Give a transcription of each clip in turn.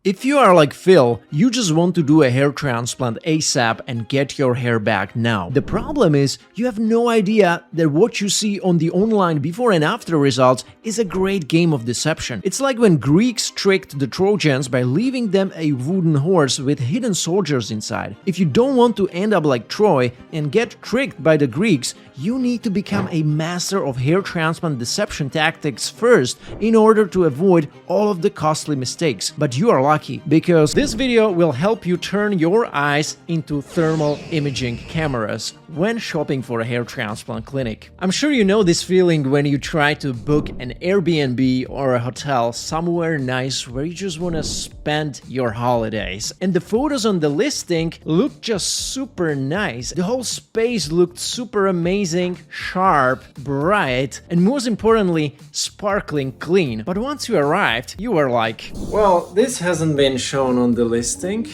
If you are like Phil, you just want to do a hair transplant ASAP and get your hair back now. The problem is you have no idea that what you see on the online before and after results is a great game of deception. It's like when Greeks tricked the Trojans by leaving them a wooden horse with hidden soldiers inside. If you don't want to end up like Troy and get tricked by the Greeks, you need to become a master of hair transplant deception tactics first in order to avoid all of the costly mistakes. But you are lucky, because this video will help you turn your eyes into thermal imaging cameras when shopping for a hair transplant clinic. I'm sure you know this feeling when you try to book an Airbnb or a hotel somewhere nice where you just want to spend your holidays. And the photos on the listing look just super nice. The whole space looked super amazing, sharp, bright, and most importantly, sparkling clean. But once you arrived, you were like, well, this hasn't been shown on the listing.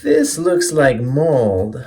This looks like mold.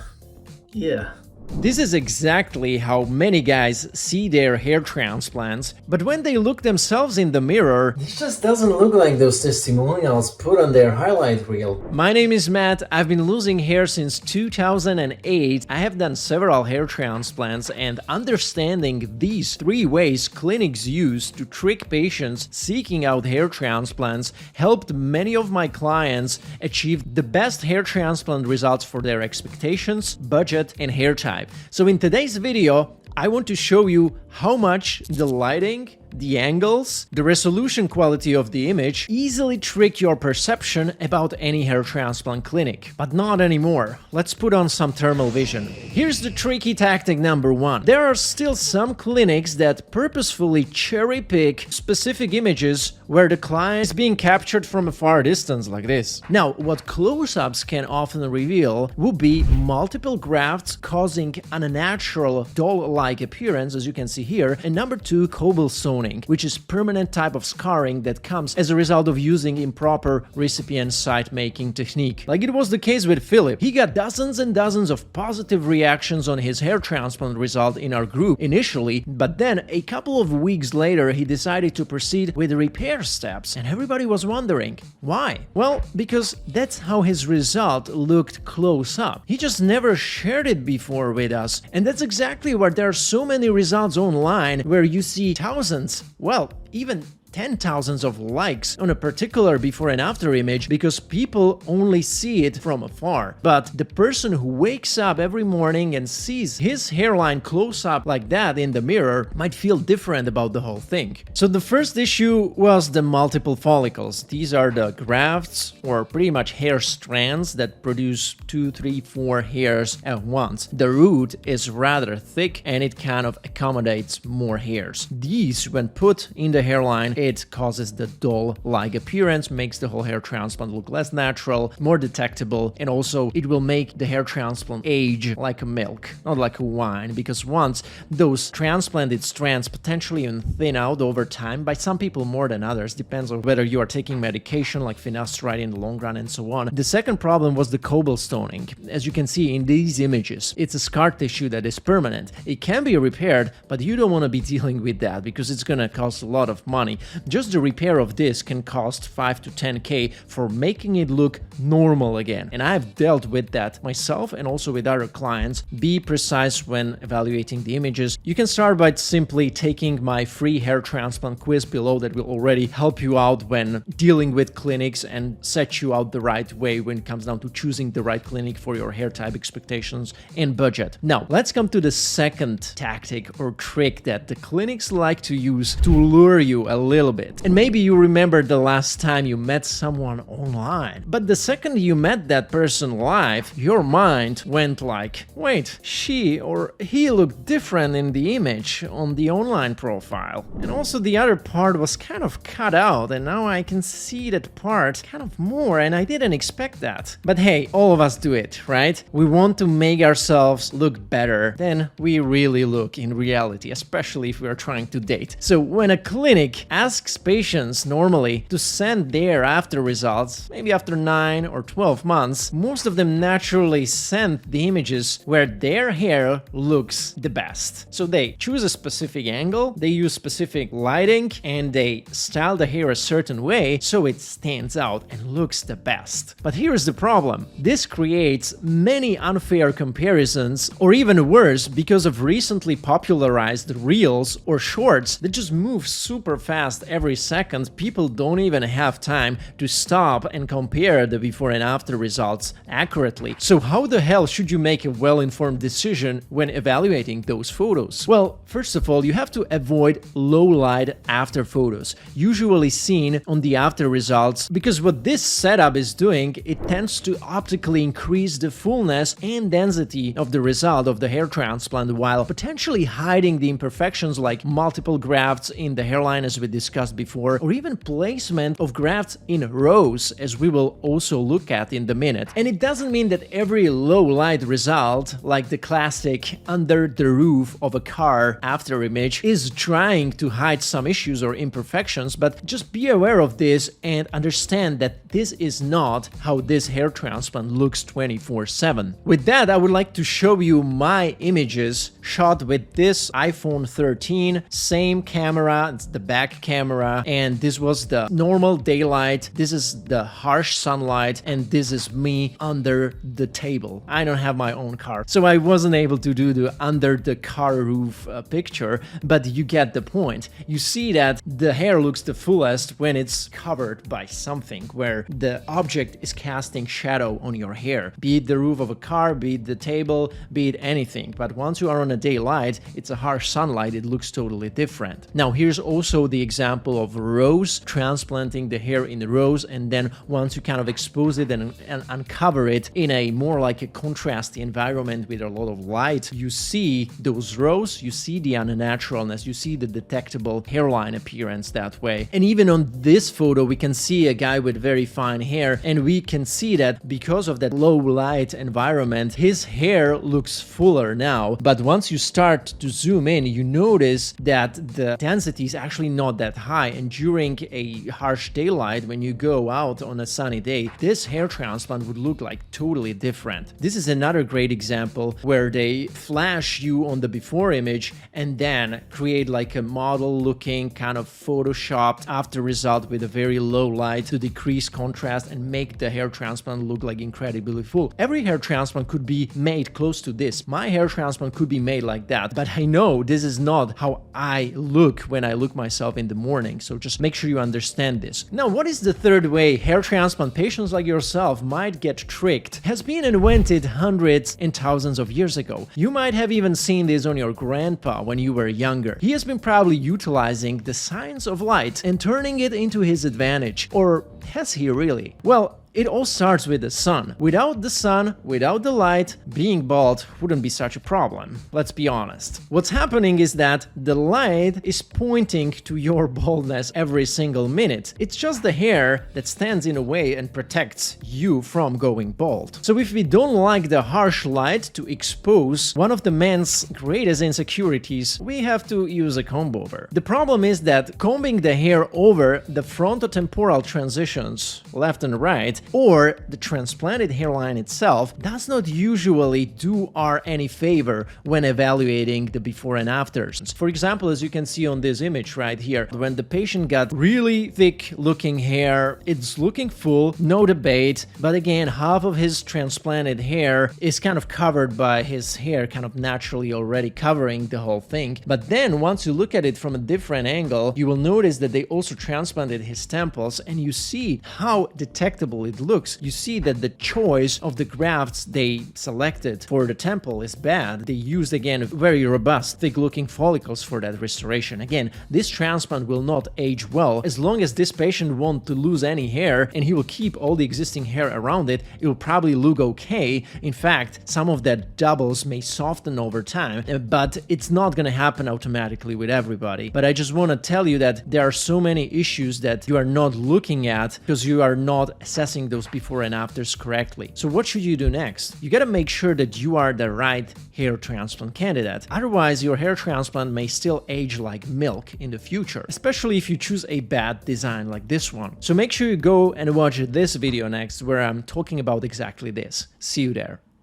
Yeah. This is exactly how many guys see their hair transplants, but when they look themselves in the mirror, it just doesn't look like those testimonials put on their highlight reel. My name is Matt, I've been losing hair since 2008, I have done several hair transplants, and understanding these 3 ways clinics use to trick patients seeking out hair transplants helped many of my clients achieve the best hair transplant results for their expectations, budget, and hair type. So in today's video, I want to show you how much the lighting, the angles, the resolution quality of the image easily trick your perception about any hair transplant clinic. But not anymore. Let's put on some thermal vision. Here's the tricky tactic number 1. There are still some clinics that purposefully cherry pick specific images where the client is being captured from a far distance like this. Now, what close-ups can often reveal would be multiple grafts causing an unnatural doll-like appearance, as you can see here, and number 2, cobblestone, which is permanent type of scarring that comes as a result of using improper recipient site making technique. Like it was the case with Philip. He got dozens and dozens of positive reactions on his hair transplant result in our group initially, but then a couple of weeks later he decided to proceed with repair steps, and everybody was wondering why. Well, because that's how his result looked close up. He just never shared it before with us, and that's exactly why there are so many results online where you see thousands, well, even 10,000s of likes on a particular before and after image because people only see it from afar. But the person who wakes up every morning and sees his hairline close up like that in the mirror might feel different about the whole thing. So the first issue was the multiple follicles. These are the grafts, or pretty much hair strands that produce 2, 3, 4 hairs at once. The root is rather thick and it kind of accommodates more hairs. These, when put in the hairline, it causes the doll-like appearance, makes the whole hair transplant look less natural, more detectable, and also it will make the hair transplant age like a milk, not like a wine, because once those transplanted strands potentially even thin out over time, by some people more than others, depends on whether you are taking medication like finasteride in the long run and so on. The second problem was the cobblestoning. As you can see in these images, it's a scar tissue that is permanent. It can be repaired, but you don't want to be dealing with that because it's gonna cost a lot of money. Just the repair of this can cost 5 to 10k for making it look normal again. And I've dealt with that myself and also with other clients. Be precise when evaluating the images. You can start by simply taking my free hair transplant quiz below that will already help you out when dealing with clinics and set you out the right way when it comes down to choosing the right clinic for your hair type, expectations, and budget. Now, let's come to the second tactic or trick that the clinics like to use to lure you a little bit. And maybe you remember the last time you met someone online, but the second you met that person live, your mind went like, wait, she or he looked different in the image on the online profile. And also the other part was kind of cut out, and now I can see that part kind of more, and I didn't expect that. But hey, all of us do it, right? We want to make ourselves look better than we really look in reality, especially if we are trying to date. So when a clinic asks asks patients normally to send their after results, maybe after 9 or 12 months, most of them naturally send the images where their hair looks the best. So they choose a specific angle, they use specific lighting, and they style the hair a certain way so it stands out and looks the best. But here's the problem. This creates many unfair comparisons, or even worse, because of recently popularized reels or shorts that just move super fast every second. People don't even have time to stop and compare the before and after results accurately. So how the hell should you make a well-informed decision when evaluating those photos? Well, first of all, you have to avoid low light after photos, usually seen on the after results, because what this setup is doing, it tends to optically increase the fullness and density of the result of the hair transplant while potentially hiding the imperfections like multiple grafts in the hairline, as we discussed before, or even placement of grafts in rows, as we will also look at in the minute. And it doesn't mean that every low light result, like the classic under the roof of a car after image, is trying to hide some issues or imperfections, but just be aware of this and understand that this is not how this hair transplant looks 24/7. With that, I would like to show you my images shot with this iPhone 13, same camera, it's the back camera, and this was the normal daylight, this is the harsh sunlight, and this is me under the table. I don't have my own car, so I wasn't able to do the under the car roof picture, but you get the point. You see that the hair looks the fullest when it's covered by something, where the object is casting shadow on your hair, be it the roof of a car, be it the table, be it anything. But once you are on a daylight, it's a harsh sunlight, it looks totally different. Now here's also the example of rows, transplanting the hair in rows, and then once you kind of expose it and uncover it in a more like a contrasty environment with a lot of light, you see those rows, you see the unnaturalness, you see the detectable hairline appearance that way. And even on this photo, we can see a guy with very fine hair, and we can see that because of that low light environment, his hair looks fuller now. But once you start to zoom in, you notice that the density is actually not that high, and during a harsh daylight, when you go out on a sunny day, this hair transplant would look like totally different. This is another great example where they flash you on the before image and then create like a model looking kind of photoshopped after result with a very low light to decrease contrast and make the hair transplant look like incredibly full. Every hair transplant could be made close to this. My hair transplant could be made like that, but I know this is not how I look when I look myself in the morning, so just make sure you understand this. Now, what is the third way hair transplant patients like yourself might get tricked? It has been invented hundreds and thousands of years ago. You might have even seen this on your grandpa when you were younger. He has been probably utilizing the science of light and turning it into his advantage. Or has he really? Well, it all starts with the sun. Without the sun, without the light, being bald wouldn't be such a problem. Let's be honest. What's happening is that the light is pointing to your baldness every single minute. It's just the hair that stands in a way and protects you from going bald. So if we don't like the harsh light to expose one of the man's greatest insecurities, we have to use a comb over. The problem is that combing the hair over the frontotemporal transitions, left and right, or the transplanted hairline itself does not usually do our any favor when evaluating the before and afters. For example, as you can see on this image right here, when the patient got really thick looking hair, it's looking full, no debate, but again, half of his transplanted hair is kind of covered by his hair kind of naturally already covering the whole thing. But then once you look at it from a different angle, you will notice that they also transplanted his temples, and you see how detectable it looks. You see that the choice of the grafts they selected for the temple is bad. They used again very robust, thick looking follicles for that restoration. Again, this transplant will not age well. As long as this patient won't to lose any hair and he will keep all the existing hair around it, it will probably look okay. In fact, some of that doubles may soften over time, but it's not gonna happen automatically with everybody. But I just want to tell you that there are so many issues that you are not looking at because you are not assessing processing those before and afters correctly. So what should you do next? You gotta make sure that you are the right hair transplant candidate. Otherwise, your hair transplant may still age like milk in the future, especially if you choose a bad design like this one. So make sure you go and watch this video next, where I'm talking about exactly this. See you there.